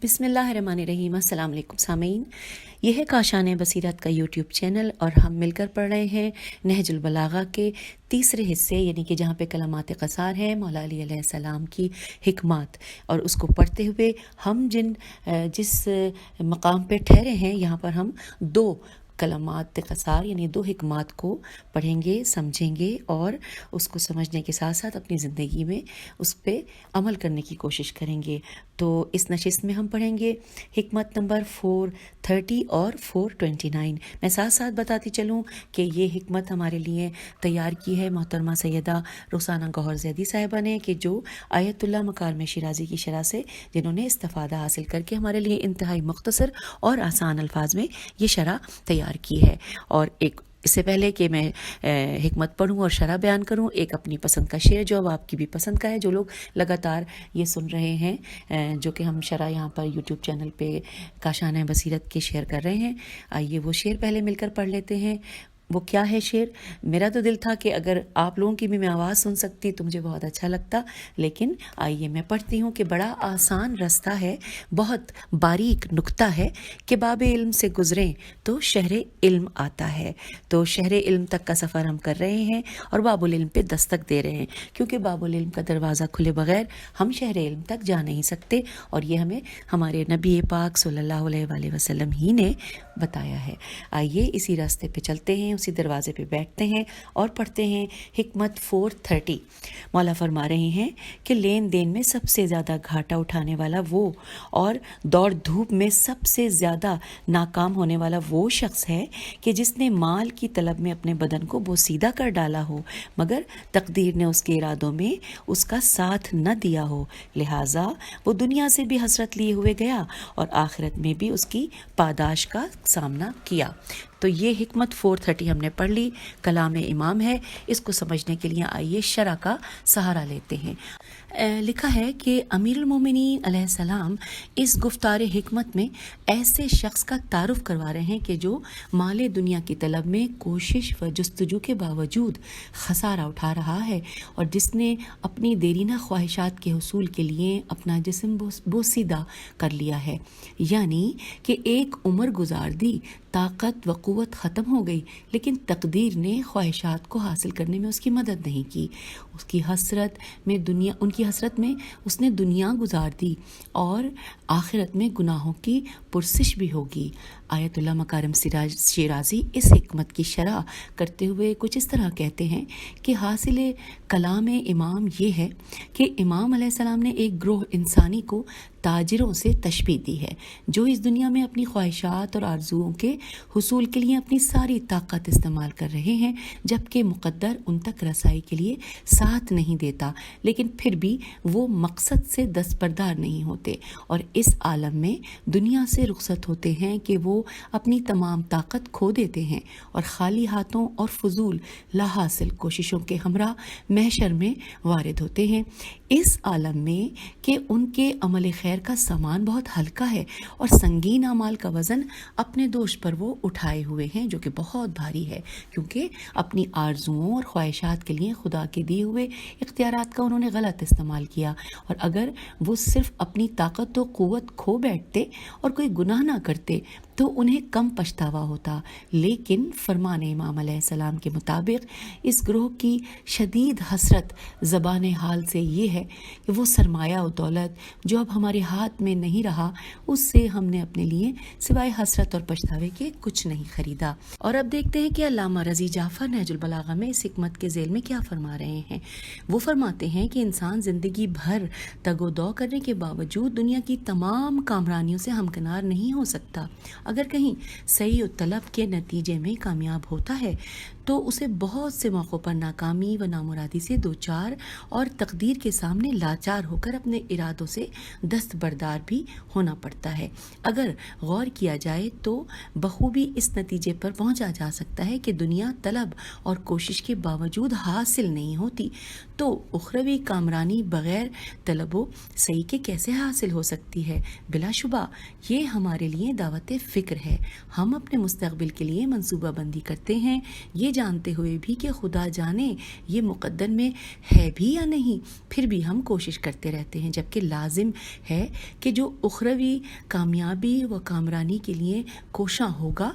بسم اللہ الرحمن الرحیم۔ السلام علیکم سامعین، یہ ہے کاشان بصیرت کا یوٹیوب چینل اور ہم مل کر پڑھ رہے ہیں نہج البلاغہ کے تیسرے حصے، یعنی کہ جہاں پہ کلمات قصار ہیں مولا علی علیہ السلام کی حکمات، اور اس کو پڑھتے ہوئے ہم جس مقام پہ ٹھہرے ہیں یہاں پر ہم دو کلمات قصار یعنی دو حکمات کو پڑھیں گے، سمجھیں گے اور اس کو سمجھنے کے ساتھ ساتھ اپنی زندگی میں اس پہ عمل کرنے کی کوشش کریں گے۔ تو اس نشست میں ہم پڑھیں گے حکمت نمبر 430 اور 429۔ میں ساتھ ساتھ بتاتی چلوں کہ یہ حکمت ہمارے لیے تیار کی ہے محترمہ سیدہ رخسانہ گوہر زیدی صاحبہ نے، کہ جو آیت اللہ مکارم شیرازی کی شرح سے جنہوں نے استفادہ حاصل کر کے ہمارے لیے انتہائی مختصر اور آسان الفاظ میں یہ شرح تیار کی ہے۔ اور اس سے پہلے کہ میں حکمت پڑھوں اور شرح بیان کروں، ایک اپنی پسند کا شعر جو اب آپ کی بھی پسند کا ہے، جو لوگ لگاتار یہ سن رہے ہیں جو کہ ہم شرح یہاں پر یوٹیوب چینل پہ کاشان بصیرت کے شیئر کر رہے ہیں، آئیے وہ شعر پہلے مل کر پڑھ لیتے ہیں۔ وہ کیا ہے شعر؟ میرا تو دل تھا کہ اگر آپ لوگوں کی بھی میں آواز سن سکتی تو مجھے بہت اچھا لگتا، لیکن آئیے میں پڑھتی ہوں کہ بڑا آسان رستہ ہے، بہت باریک نکتہ ہے کہ باب علم سے گزریں تو شہر علم آتا ہے۔ تو شہر علم تک کا سفر ہم کر رہے ہیں اور باب العلم پہ دستک دے رہے ہیں، کیونکہ باب العلم کا دروازہ کھلے بغیر ہم شہر علم تک جا نہیں سکتے، اور یہ ہمیں ہمارے نبی پاک صلی اللہ علیہ وآلہ وسلم ہی نے بتایا ہے۔ آئیے اسی راستے پہ چلتے ہیں، اسی دروازے پہ بیٹھتے ہیں اور پڑھتے ہیں حکمت 430۔ مولا فرما رہے ہیں کہ لین دین میں سب سے زیادہ گھاٹا اٹھانے والا وہ اور دوڑ دھوپ میں سب سے زیادہ ناکام ہونے والا وہ شخص ہے کہ جس نے مال کی طلب میں اپنے بدن کو بوسیدہ کر ڈالا ہو، مگر تقدیر نے اس کے ارادوں میں اس کا ساتھ نہ دیا ہو، لہٰذا وہ دنیا سے بھی حسرت لیے ہوئے گیا اور آخرت میں بھی اس کی پاداش کا سامنا کیا۔ تو یہ حکمت 430 ہم نے پڑھ لی، کلام امام ہے، اس کو سمجھنے کے لیے آئیے شرح کا سہارا لیتے ہیں۔ لکھا ہے کہ امیر المومنین علیہ السلام اس گفتار حکمت میں ایسے شخص کا تعارف کروا رہے ہیں کہ جو مال دنیا کی طلب میں کوشش و جستجو کے باوجود خسارہ اٹھا رہا ہے، اور جس نے اپنی دیرینہ خواہشات کے حصول کے لیے اپنا جسم بوسیدہ کر لیا ہے، یعنی کہ ایک عمر گزار دی، طاقت و قوت ختم ہو گئی، لیکن تقدیر نے خواہشات کو حاصل کرنے میں اس کی مدد نہیں کی، ان کی حسرت میں اس نے دنیا گزار دی، اور آخرت میں گناہوں کی پرسش بھی ہوگی۔ آیت اللہ مکارم شیرازی اس حکمت کی شرح کرتے ہوئے کچھ اس طرح کہتے ہیں کہ حاصل کلام امام یہ ہے کہ امام علیہ السلام نے ایک گروہ انسانی کو تاجروں سے تشبیہ دی ہے، جو اس دنیا میں اپنی خواہشات اور آرزوؤں کے حصول کے لیے اپنی ساری طاقت استعمال کر رہے ہیں، جبکہ مقدر ان تک رسائی کے لیے ساتھ نہیں دیتا، لیکن پھر بھی وہ مقصد سے دستبردار نہیں ہوتے اور اس عالم میں دنیا سے رخصت ہوتے ہیں کہ وہ اپنی تمام طاقت کھو دیتے ہیں اور خالی ہاتھوں اور فضول لا حاصل کوششوں کے ہمراہ محشر میں وارد ہوتے ہیں، اس عالم میں کہ ان کے عمل خیر کا سامان بہت ہلکا ہے اور سنگین اعمال کا وزن اپنے دوش پر وہ اٹھائے ہوئے ہیں، جو کہ بہت بھاری ہے، کیونکہ اپنی آرزوؤں اور خواہشات کے لیے خدا کے دیے ہوئے اختیارات کا انہوں نے غلط استعمال کیا، اور اگر وہ صرف اپنی طاقت و قوت کھو بیٹھتے اور کوئی گناہ نہ کرتے تو انہیں کم پچھتاوا ہوتا، لیکن فرمان امام علیہ السلام کے مطابق اس گروہ کی شدید حسرت زبان حال سے یہ ہے کہ وہ سرمایہ و دولت جو اب ہمارے ہاتھ میں نہیں رہا، اس سے ہم نے اپنے لیے سوائے حسرت اور پچھتاوے کے کچھ نہیں خریدا۔ اور اب دیکھتے ہیں کہ علامہ رضی جعفر نہج البلاغہ میں اس حکمت کے ذیل میں کیا فرما رہے ہیں۔ وہ فرماتے ہیں کہ انسان زندگی بھر تگ و دو کرنے کے باوجود دنیا کی تمام کامرانیوں سے ہمکنار نہیں ہو سکتا۔ اگر کہیں صحیح و طلب کے نتیجے میں کامیاب ہوتا ہے تو اسے بہت سے موقعوں پر ناکامی و نامرادی سے دوچار اور تقدیر کے سامنے لاچار ہو کر اپنے ارادوں سے دستبردار بھی ہونا پڑتا ہے۔ اگر غور کیا جائے تو بخوبی اس نتیجے پر پہنچا جا سکتا ہے کہ دنیا طلب اور کوشش کے باوجود حاصل نہیں ہوتی تو اخروی کامرانی بغیر طلب و سعی کے کیسے حاصل ہو سکتی ہے؟ بلا شبہ یہ ہمارے لیے دعوت فکر ہے۔ ہم اپنے مستقبل کے لیے منصوبہ بندی کرتے ہیں، یہ جانتے ہوئے بھی کہ خدا جانے یہ مقدر میں ہے بھی یا نہیں، پھر بھی ہم کوشش کرتے رہتے ہیں، جبکہ لازم ہے کہ جو اخروی کامیابی و کامرانی کے لیے کوشاں ہوگا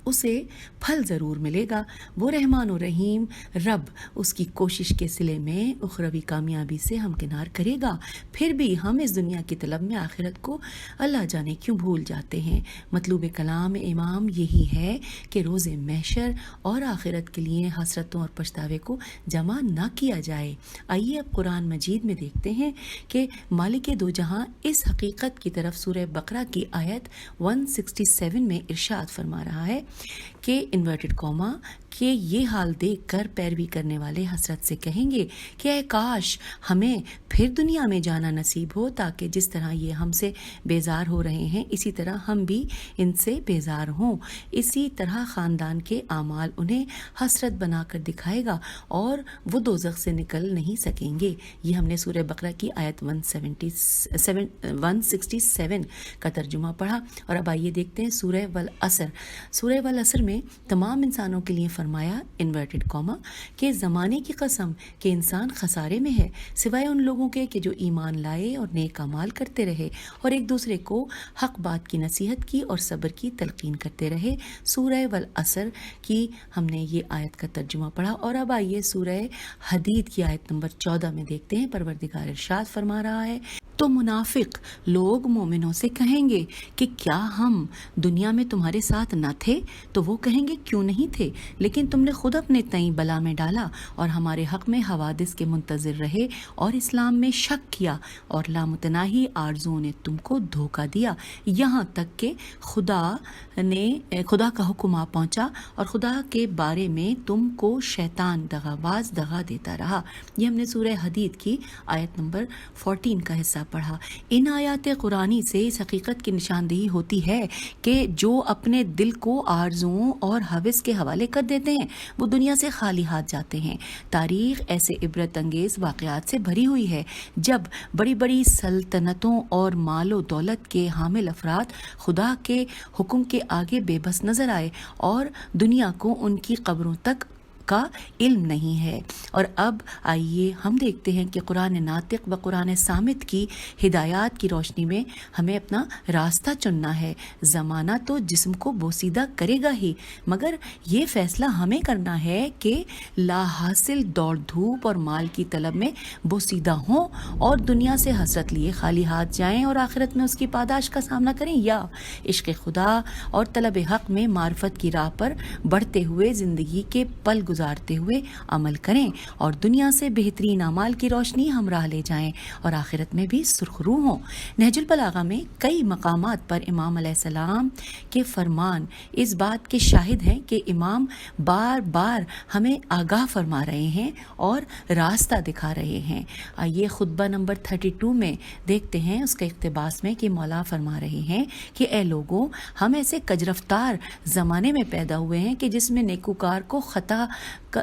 اسے پھل ضرور ملے گا۔ وہ رحمان و رحیم رب اس کی کوشش کے صلے میں اخروی کامیابی سے ہمکنار کرے گا۔ پھر بھی ہم اس دنیا کی طلب میں آخرت کو اللہ جانے کیوں بھول جاتے ہیں۔ مطلوب کلام امام یہی ہے کہ روز محشر اور آخرت کے لیے حسرتوں اور پچھتاوے کو جمع نہ کیا جائے۔ آئیے اب قرآن مجید میں دیکھتے ہیں کہ مالک دو جہاں اس حقیقت کی طرف سورہ بقرہ کی آیت 167 میں ارشاد فرما رہا ہے کہ انورٹڈ کوما کہ یہ حال دیکھ کر پیروی کرنے والے حسرت سے کہیں گے کہ اے کاش ہمیں پھر دنیا میں جانا نصیب ہو، تاکہ جس طرح یہ ہم سے بیزار ہو رہے ہیں اسی طرح ہم بھی ان سے بیزار ہوں۔ اسی طرح خاندان کے اعمال انہیں حسرت بنا کر دکھائے گا اور وہ دوزخ سے نکل نہیں سکیں گے۔ یہ ہم نے سورہ بقرہ کی آیت 167 کا ترجمہ پڑھا، اور اب آئیے دیکھتے ہیں سورہ والعصر۔ سورہ والعصر میں تمام انسانوں کے لیے فرمایا انورٹڈ کوما کہ زمانے کی قسم کہ انسان خسارے میں ہے، سوائے ان لوگوں کے کہ جو ایمان لائے اور نیک اعمال کرتے رہے اور ایک دوسرے کو حق بات کی نصیحت کی اور صبر کی تلقین کرتے رہے۔ سورہ والعصر کی ہم نے یہ آیت کا ترجمہ پڑھا، اور اب آئیے سورہ حدید کی آیت نمبر 14 میں دیکھتے ہیں۔ پروردگار ارشاد فرما رہا ہے تو منافق لوگ مومنوں سے کہیں گے کہ کیا ہم دنیا میں تمہارے ساتھ نہ تھے؟ تو وہ کہیں گے کیوں نہیں تھے، لیکن تم نے خود اپنے تئیں بلا میں ڈالا اور ہمارے حق میں حوادث کے منتظر رہے اور اسلام میں شک کیا، اور لامتناہی آرزوؤں نے تم کو دھوکہ دیا، یہاں تک کہ خدا کا حکم آ پہنچا اور خدا کے بارے میں تم کو شیطان دغاباز دغا دیتا رہا۔ یہ ہم نے سورہ حدید کی آیت نمبر 14 کا حصہ پڑھا۔ ان آیات قرآنی سے اس حقیقت کی نشاندہی ہوتی ہے کہ جو اپنے دل کو آرزوؤں اور ہوس کے حوالے کر دیتے ہیں وہ دنیا سے خالی ہاتھ جاتے ہیں۔ تاریخ ایسے عبرت انگیز واقعات سے بھری ہوئی ہے جب بڑی بڑی سلطنتوں اور مال و دولت کے حامل افراد خدا کے حکم کے آگے بے بس نظر آئے اور دنیا کو ان کی قبروں تک کا علم نہیں ہے۔ اور اب آئیے ہم دیکھتے ہیں کہ قرآن ناطق و قرآن صامت کی ہدایات کی روشنی میں ہمیں اپنا راستہ چننا ہے۔ زمانہ تو جسم کو بوسیدہ کرے گا ہی، مگر یہ فیصلہ ہمیں کرنا ہے کہ لا حاصل دوڑ دھوپ اور مال کی طلب میں بوسیدہ ہوں اور دنیا سے حسرت لیے خالی ہاتھ جائیں اور آخرت میں اس کی پاداش کا سامنا کریں، یا عشق خدا اور طلب حق میں معرفت کی راہ پر بڑھتے ہوئے زندگی کے پل گزارتے ہوئے عمل کریں اور دنیا سے بہترین اعمال کی روشنی ہمراہ لے جائیں اور آخرت میں بھی سرخرو ہوں۔ نہج البلاغہ میں کئی مقامات پر امام علیہ السلام کے فرمان اس بات کے شاہد ہیں کہ امام بار بار ہمیں آگاہ فرما رہے ہیں اور راستہ دکھا رہے ہیں۔ آئیے خطبہ نمبر 32 میں دیکھتے ہیں اس کے اقتباس میں کہ مولا فرما رہے ہیں کہ اے لوگوں، ہم ایسے کجرفتار زمانے میں پیدا ہوئے ہیں کہ جس میں نیکوکار کو خطا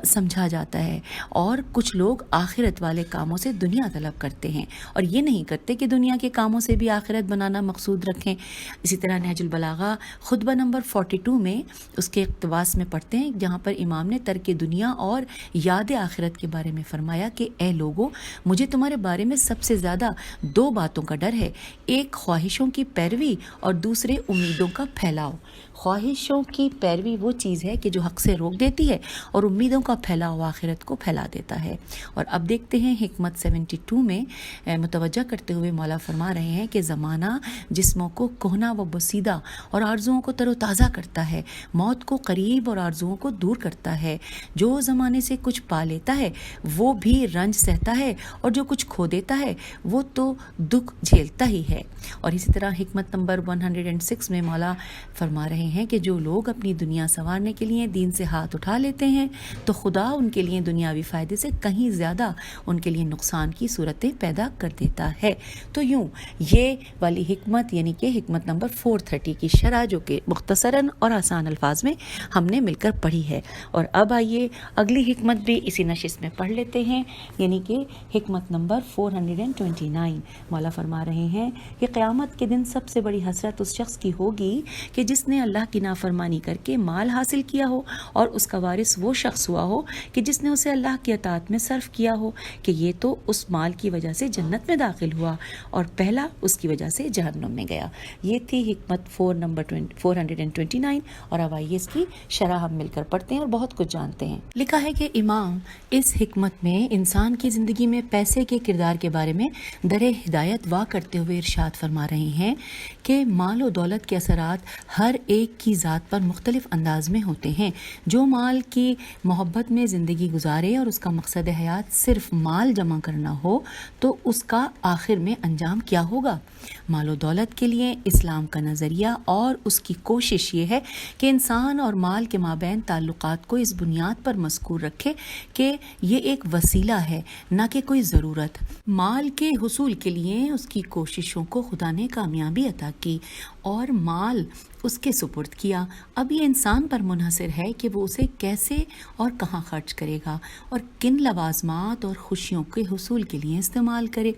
سمجھا جاتا ہے اور کچھ لوگ آخرت والے کاموں سے دنیا طلب کرتے ہیں اور یہ نہیں کرتے کہ دنیا کے کاموں سے بھی آخرت بنانا مقصود رکھیں۔ اسی طرح نہج البلاغہ خطبہ نمبر 42 میں اس کے اقتباس میں پڑھتے ہیں جہاں پر امام نے ترک دنیا اور یاد آخرت کے بارے میں فرمایا کہ اے لوگوں، مجھے تمہارے بارے میں سب سے زیادہ دو باتوں کا ڈر ہے، ایک خواہشوں کی پیروی اور دوسرے امیدوں کا پھیلاؤ۔ خواہشوں کی پیروی وہ چیز ہے کہ جو حق سے روک دیتی ہے اور امیدوں کا پھیلاؤ آخرت کو پھیلا دیتا ہے۔ اور اب دیکھتے ہیں حکمت 72 میں متوجہ کرتے ہوئے مولا فرما رہے ہیں کہ زمانہ جسموں کو کہنا و بسیدہ اور آرزوؤں کو تر و تازہ کرتا ہے، موت کو قریب اور آرزوؤں کو دور کرتا ہے۔ جو زمانے سے کچھ پا لیتا ہے وہ بھی رنج سہتا ہے اور جو کچھ کھو دیتا ہے وہ تو دکھ جھیلتا ہی ہے۔ اور اسی طرح حکمت نمبر 106 میں مولا فرما رہے ہیں کہ جو لوگ اپنی دنیا سنوارنے کے لیے دین سے ہاتھ اٹھا لیتے ہیں تو خدا ان کے لیے دنیاوی فائدے سے کہیں زیادہ ان کے لیے نقصان کی صورتیں پیدا کر دیتا ہے۔ تو یوں یہ والی حکمت یعنی کہ حکمت نمبر 430 کی شرح جو کہ مختصراً اور آسان الفاظ میں ہم نے مل کر پڑھی ہے۔ اور اب آئیے اگلی حکمت بھی اسی نشست میں پڑھ لیتے ہیں، یعنی کہ حکمت نمبر 429۔ مولا فرما رہے ہیں کہ قیامت کے دن سب سے بڑی حسرت اس شخص کی ہوگی کہ جس نے اللہ کی نافرمانی کر کے مال حاصل کیا ہو اور اس کا وارث وہ شخص ہوا ہو کہ جس نے اسے اللہ کی اطاعت میں صرف کیا ہو، کہ یہ تو اس مال کی وجہ سے جنت میں داخل ہوا اور پہلا اس کی وجہ سے جہنم میں گیا۔ یہ تھی حکمت 429، اور اب آئیے اس کی شرح ہم مل کر پڑھتے ہیں اور بہت کچھ جانتے ہیں۔ لکھا ہے کہ امام اس حکمت میں انسان کی زندگی میں پیسے کے کردار کے بارے میں در ہدایت وا کرتے ہوئے ارشاد فرما رہے ہیں کہ مال و دولت کے اثرات ہر ایک کی ذات پر مختلف انداز میں ہوتے ہیں۔ جو مال کی محبت میں زندگی گزارے اور اس کا مقصد حیات صرف مال جمع کرنا ہو تو اس کا آخر میں انجام کیا ہوگا؟ مال و دولت کے لیے اسلام کا نظریہ اور اس کی کوشش یہ ہے کہ انسان اور مال کے مابین تعلقات کو اس بنیاد پر مذکور رکھے کہ یہ ایک وسیلہ ہے نہ کہ کوئی ضرورت۔ مال کے حصول کے لیے اس کی کوششوں کو خدا نے کامیابی عطا کی اور مال اس کے سپرد کیا۔ اب یہ انسان پر منحصر ہے کہ وہ اسے کیسے اور کہاں خرچ کرے گا اور کن لوازمات اور خوشیوں کے حصول کے لیے استعمال کرے۔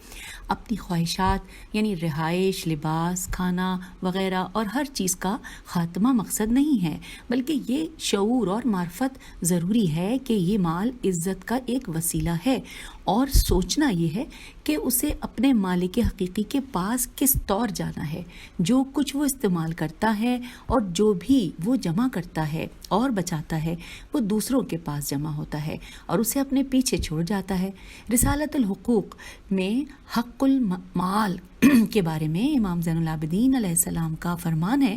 اپنی خواہشات یعنی رہائش، لباس، کھانا وغیرہ اور ہر چیز کا خاتمہ مقصد نہیں ہے، بلکہ یہ شعور اور معرفت ضروری ہے کہ یہ مال عزت کا ایک وسیلہ ہے، اور سوچنا یہ ہے کہ اسے اپنے مالک حقیقی کے پاس کس طور جانا ہے۔ جو کچھ وہ استعمال کرتا ہے اور جو بھی وہ جمع کرتا ہے اور بچاتا ہے وہ دوسروں کے پاس جمع ہوتا ہے اور اسے اپنے پیچھے چھوڑ جاتا ہے۔ رسالۃ الحقوق میں حق المال کے بارے میں امام زین العابدین علیہ السلام کا فرمان ہے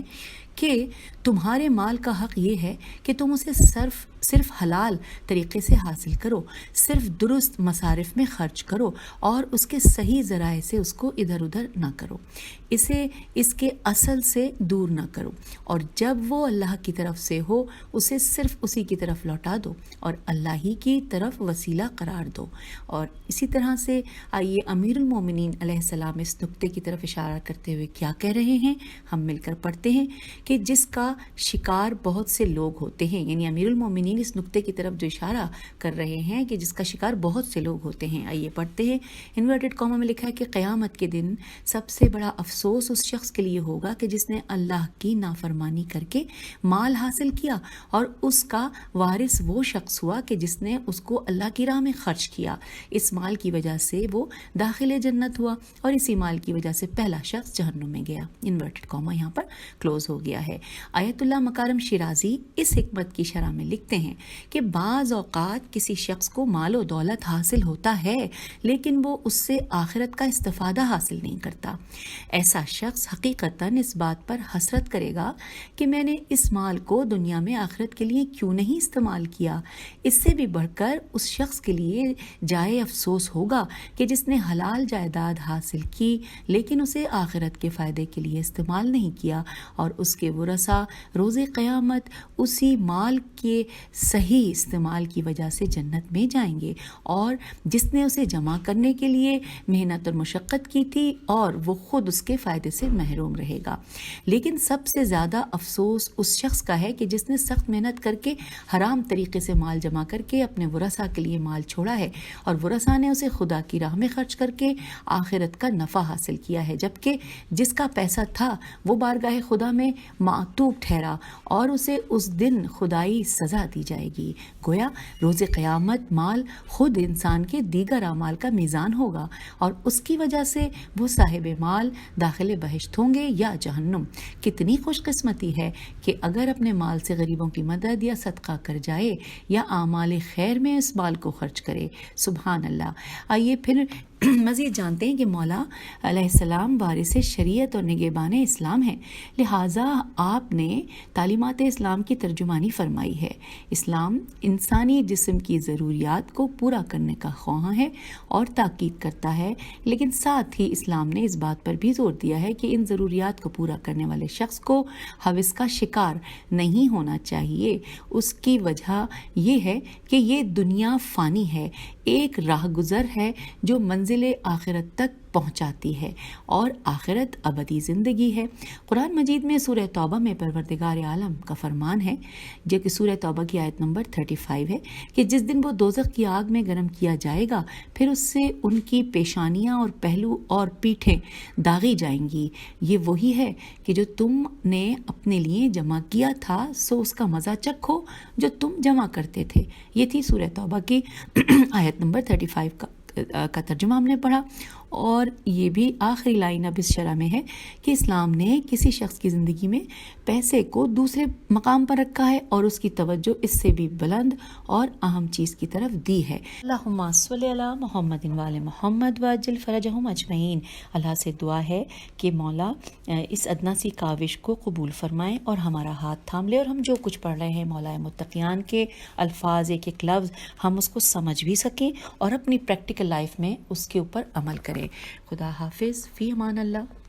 کہ تمہارے مال کا حق یہ ہے کہ تم اسے صرف حلال طریقے سے حاصل کرو، صرف درست مصارف میں خرچ کرو اور اس کے صحیح ذرائع سے اس کو ادھر ادھر نہ کرو، اسے اس کے اصل سے دور نہ کرو، اور جب وہ اللہ کی طرف سے ہو اسے صرف اسی کی طرف لوٹا دو اور اللہ ہی کی طرف وسیلہ قرار دو۔ اور اسی طرح سے آئیے امیر المومنین علیہ السلام اس نقطے کی طرف اشارہ کرتے ہوئے کیا کہہ رہے ہیں، ہم مل کر پڑھتے ہیں کہ جس کا شکار بہت سے لوگ ہوتے ہیں، یعنی امیر المومنین اس نقطے کی طرف جو اشارہ کر رہے ہیں کہ جس کا شکار بہت سے لوگ ہوتے ہیں۔ آئیے پڑھتے ہیں، انورٹڈ کاما میں لکھا ہے کہ قیامت کے دن سب سے بڑا افسوس اس شخص کے لیے ہوگا کہ جس نے اللہ کی نافرمانی کر کے مال حاصل کیا اور اس کا وارث وہ شخص ہوا کہ جس نے اس کو اللہ کی راہ میں خرچ کیا۔ اس مال کی وجہ سے وہ داخل جنت ہوا اور اسی مال کی وجہ سے پہلا شخص جہنم میں گیا۔ انورٹڈ کاما یہاں پر کلوز ہو گیا ہے۔ آیت اللہ مکارم شیرازی اس حکمت کی شرح میں لکھتے ہیں کہ بعض اوقات کسی شخص کو مال و دولت حاصل ہوتا ہے لیکن وہ اس سے آخرت کا استفادہ حاصل نہیں کرتا۔ ایسا شخص حقیقتاً اس بات پر حسرت کرے گا کہ میں نے اس مال کو دنیا میں آخرت کے لیے کیوں نہیں استعمال کیا۔ اس سے بھی بڑھ کر اس شخص کے لیے جائے افسوس ہوگا کہ جس نے حلال جائیداد حاصل کی لیکن اسے آخرت کے فائدے کے لیے استعمال نہیں کیا، اور اس کے ورثاء روز قیامت اسی مال کے صحیح استعمال کی وجہ سے جنت میں جائیں گے، اور جس نے اسے جمع کرنے کے لیے محنت اور مشقت کی تھی اور وہ خود اس کے فائدے سے محروم رہے گا۔ لیکن سب سے زیادہ افسوس اس شخص کا ہے کہ جس نے سخت محنت کر کے حرام طریقے سے مال جمع کر کے اپنے ورثاء کے لیے مال چھوڑا ہے اور ورثاء نے اسے خدا کی راہ میں خرچ کر کے آخرت کا نفع حاصل کیا ہے، جبکہ جس کا پیسہ تھا وہ بارگاہ خدا میں معتوب ٹھہرا اور اسے اس دن خدائی سزا دی جائے گی۔ گویا روز قیامت مال خود انسان کے دیگر اعمال کا میزان ہوگا اور اس کی وجہ سے وہ صاحب مال داخل بہشت ہوں گے یا جہنم۔ کتنی خوش قسمتی ہے کہ اگر اپنے مال سے غریبوں کی مدد یا صدقہ کر جائے یا اعمال خیر میں اس مال کو خرچ کرے۔ سبحان اللہ۔ آئیے پھر مزید جانتے ہیں کہ مولا علیہ السلام وارث شریعت اور نگہبان اسلام ہیں، لہٰذا آپ نے تعلیمات اسلام کی ترجمانی فرمائی ہے۔ اسلام انسانی جسم کی ضروریات کو پورا کرنے کا خواہاں ہے اور تاکید کرتا ہے، لیکن ساتھ ہی اسلام نے اس بات پر بھی زور دیا ہے کہ ان ضروریات کو پورا کرنے والے شخص کو ہوس کا شکار نہیں ہونا چاہیے۔ اس کی وجہ یہ ہے کہ یہ دنیا فانی ہے، ایک راہ گزر ہے جو منزل آخرت تک پہنچاتی ہے، اور آخرت ابدی زندگی ہے۔ قرآن مجید میں سورہ توبہ میں پروردگار عالم کا فرمان ہے، جو کہ سورہ توبہ کی آیت نمبر 35 ہے، کہ جس دن وہ دوزخ کی آگ میں گرم کیا جائے گا، پھر اس سے ان کی پیشانیاں اور پہلو اور پیٹھیں داغی جائیں گی۔ یہ وہی ہے کہ جو تم نے اپنے لیے جمع کیا تھا، سو اس کا مزہ چکھو جو تم جمع کرتے تھے۔ یہ تھی سورہ توبہ کی آیت نمبر 35 کا ترجمہ ہم نے پڑھا، اور یہ بھی آخری لائن اب اس شرح میں ہے کہ اسلام نے کسی شخص کی زندگی میں پیسے کو دوسرے مقام پر رکھا ہے اور اس کی توجہ اس سے بھی بلند اور اہم چیز کی طرف دی ہے۔ اللہم صلی علی محمد وعلی محمد وعجل فرجہم اجمعین۔ اللہ سے دعا ہے کہ مولا اس ادنا سی کاوش کو قبول فرمائیں اور ہمارا ہاتھ تھام لے، اور ہم جو کچھ پڑھ رہے ہیں مولا متقیان کے الفاظ، ایک ایک لفظ ہم اس کو سمجھ بھی سکیں اور اپنی پریکٹیکل لائف میں اس کے اوپر عمل کریں۔ خدا حافظ، فی امان اللہ۔